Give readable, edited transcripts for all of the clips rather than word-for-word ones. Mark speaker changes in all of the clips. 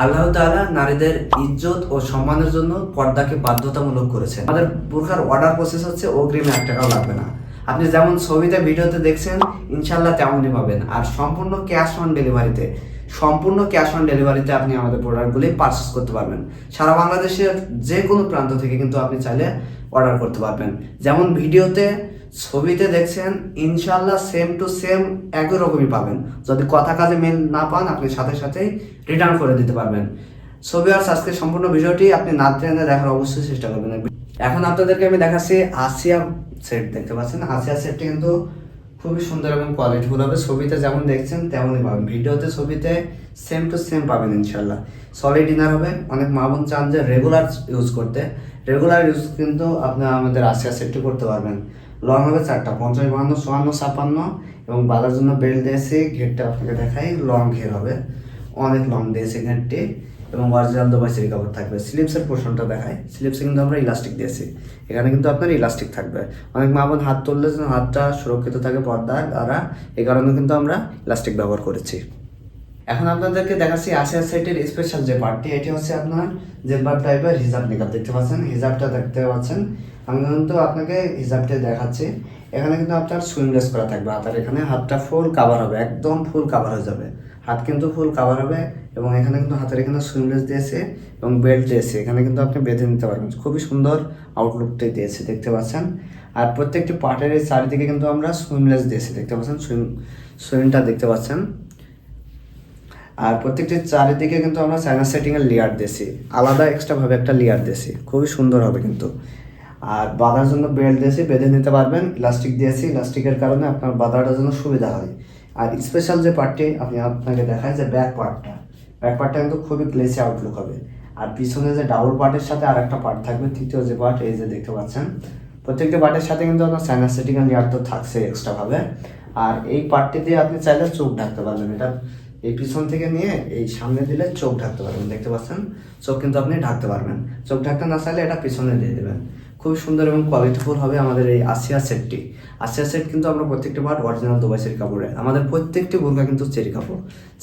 Speaker 1: আল্লাহ তাআলা নারীদের ইজ্জত ও সম্মানের জন্য পর্দাকে বাধ্যতামূলক করেছেন। আমাদের বোরখার অর্ডার প্রসেস হচ্ছে অগ্রিম 1 টাকাও লাগবে না। আপনি যেমন ছবিতে ভিডিওতে দেখছেন ইনশাল্লাহ তেমনই পাবেন। আর সম্পূর্ণ ক্যাশ অন ডেলিভারিতে আপনি আমাদের প্রোডাক্টগুলি পারচেস করতে পারবেন। সারা বাংলাদেশের যে কোনো প্রান্ত থেকে কিন্তু আপনি চাইলে অর্ডার করতে পারবেন। যেমন ভিডিওতে ছবিতে দেখছেন ইনশাল্লাহ সেম টু সেম একই রকমই পাবেন। যদি কথা কাজে মিল না পান আপনি সাথে সাথেই রিটার্ন করে দিতে পারবেন। ছবি আর আজকে সম্পূর্ণ ভিডিওটি আপনি না টেনে দেখার অবশ্যই চেষ্টা করবেন। এখন আপনাদেরকে আমি দেখাচ্ছি আসিয়া সেট। দেখতে পাচ্ছেন আসিয়া সেটটি কিন্তু খুবই সুন্দর এবং কোয়ালিটিফুল হবে। ছবিতে যেমন দেখছেন তেমনই পাবেন, ভিডিওতে ছবিতে সেম টু সেম পাবেন ইনশাল্লাহ। সলিড ইনার হবে। অনেক মা বোন চান যে রেগুলার ইউজ কিন্তু আপনি আমাদের আসিয়া সেটটি করতে পারবেন। লং হবে 4টা, 50, 52, 54, 56 এবং বাঁধার জন্য বেল্ট দিয়েছি। ঘেরটা আপনাকে দেখাই, লং ঘের হবে, অনেক লং দিয়েছি ঘেরটি এবং অরিজিনাল দুবাই চেরি কাপড় থাকবে। স্লিপসের পোর্শনটা দেখাই, স্লিপসে কিন্তু আমরা ইলাস্টিক দিয়েছি। এখানে কিন্তু আপনার ইলাস্টিক থাকবে। অনেক মা বোন হাত তুললে যেন হাতটা সুরক্ষিত থাকে পর্দার দ্বারা, এই কারণে কিন্তু আমরা ইলাস্টিক ব্যবহার করেছি। এখন আপনাদেরকে দেখাচ্ছি আসিয়া সেটের স্পেশাল যে পার্টটি, এটি হচ্ছে আপনার জেলবাব টাইপের হিজাব নিকাব। দেখতে পাচ্ছেন হিজাবটা দেখতে পাচ্ছেন। আমি কিন্তু আপনাকে হিজাবটা দেখাচ্ছি। এখানে কিন্তু আপনার সুইংলেস করা থাকবে হাতের এখানে। হাতটা ফুল কাভার হবে, একদম ফুল কাভার হয়ে যাবে। হাত কিন্তু ফুল কাভার হবে এবং এখানে কিন্তু হাতের এখানে সুইংলেস দিয়েছে এবং বেল্ট দিয়েছে। এখানে কিন্তু আপনি বেঁধে নিতে পারবেন। খুবই সুন্দর আউটলুকটাই দিয়েছে, দেখতে পাচ্ছেন। আর প্রত্যেকটি পার্টের এই চারিদিকে কিন্তু আমরা সুইংলেস দিয়েছি, দেখতে পাচ্ছেন। সুইংটা দেখতে পাচ্ছেন। আর প্রত্যেকটি চারিদিকে কিন্তু আমরা চায়না সেটিংয়ের লেয়ার দিয়েছি, আলাদা এক্সট্রাভাবে একটা লেয়ার দিয়েছি। খুবই সুন্দর হবে কিন্তু। আর বাঁধার জন্য বেল্ট দিয়েছি, বেঁধে নিতে পারবেন। ইলাস্টিক দিয়েছি, ইলাস্টিকের কারণে আপনার বাঁধাটার জন্য সুবিধা হয়। আর স্পেশাল যে পার্টটি আপনাকে দেখায় যে ব্যাক পার্টটা কিন্তু খুবই গ্লেসি আউটলুক হবে। আর পিছনে যে ডাবল পার্টের সাথে আর একটা পার্ট থাকবে, তৃতীয় যে পার্ট, এই যে দেখতে পাচ্ছেন। প্রত্যেকটি পার্টের সাথে কিন্তু আপনার চায়না সেটিংয়ের লেয়ার তো থাকছে এক্সট্রাভাবে। আর এই পার্টটি দিয়ে আপনি চাইলে চোখ ঢাকতে পারবেন। এটা এই পিছন থেকে নিয়ে এই সামনে দিলে চোখ ঢাকতে পারবেন, দেখতে পাচ্ছেন। চোখ কিন্তু আপনি ঢাকতে পারবেন। চোখ ঢাকতে না চাইলে এটা পিছনে দিয়ে দেবেন। খুবই সুন্দর এবং কোয়ালিটিফুল হবে আমাদের এই আসিয়া সেটটি। আসিয়া সেট কিন্তু আমরা প্রত্যেকটি পার্ট অরিজিনাল দুবাই চেরি কাপড়ে। আমাদের প্রত্যেকটি বোরখা কিন্তু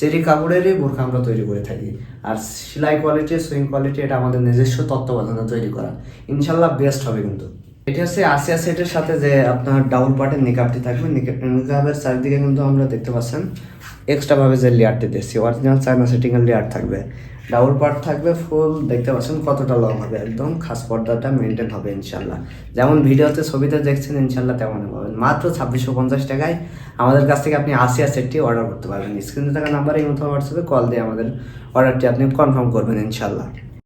Speaker 1: চেরি কাপড়েরই বোরখা আমরা তৈরি করে থাকি। আর সেলাই কোয়ালিটি, সুইং কোয়ালিটি এটা আমাদের নিজস্ব তত্ত্বাবধানে তৈরি করা। ইনশাল্লাহ বেস্ট হবে কিন্তু। এটি হচ্ছে আসিয়া সেটের সাথে যে আপনার ডাবল পার্টের নিকাবটি থাকবে। নিকাবের চারিদিকে কিন্তু আমরা দেখতে পাচ্ছেন এক্সট্রাভাবে যে লেয়ারটি দিয়েছি, অরিজিনাল চায়না সেটিংয়ের লেয়ার থাকবে। ডাবল পার্ট থাকবে ফুল, দেখতে পাচ্ছেন কতটা লং হবে। একদম খাস পর্দাটা মেনটেন হবে ইনশাল্লাহ। যেমন ভিডিওতে ছবিতে দেখছেন ইনশাল্লাহ তেমনই পাবেন। মাত্র 2650 টাকায় আমাদের কাছ থেকে আপনি আসিয়া সেটটি অর্ডার করতে পারবেন। স্ক্রিনে থাকা নাম্বারে এই মতো হোয়াটসঅ্যাপে কল দিয়ে আমাদের অর্ডারটি আপনি কনফার্ম করবেন ইনশাল্লাহ।